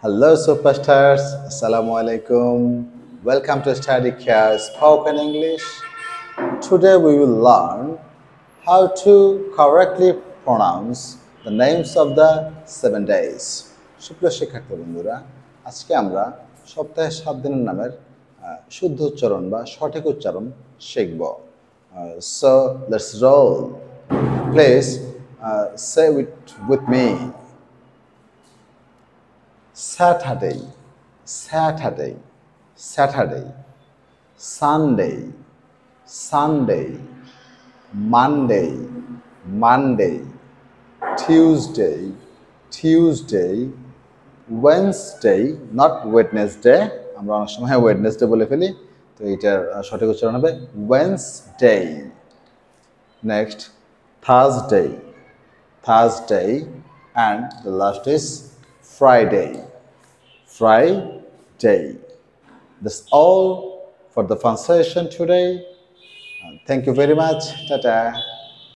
Hello, superstars. Assalamu alaikum. Welcome to Study Care Spoken English. Today we will learn how to correctly pronounce the names of the 7 days. সুপ্রিয় শিক্ষার্থী বন্ধুরা, আজকে আমরা সপ্তাহে 7 দিনের নামের শুদ্ধ উচ্চারণ বা সঠিক উচ্চারণ শিখব। So let's roll. Please say it with me. Saturday, Saturday, Saturday, Sunday, Sunday, Monday, Monday, Tuesday, Tuesday, Wednesday, not Wednesday, আমরা অনেক সময় Wednesday বলে ফেলি, তো এটার সঠিক উচ্চারণ হবে Wednesday. Next, Thursday, Thursday, and the last is Friday. Friday. That's all for the fun session today. Thank you very much. Tata.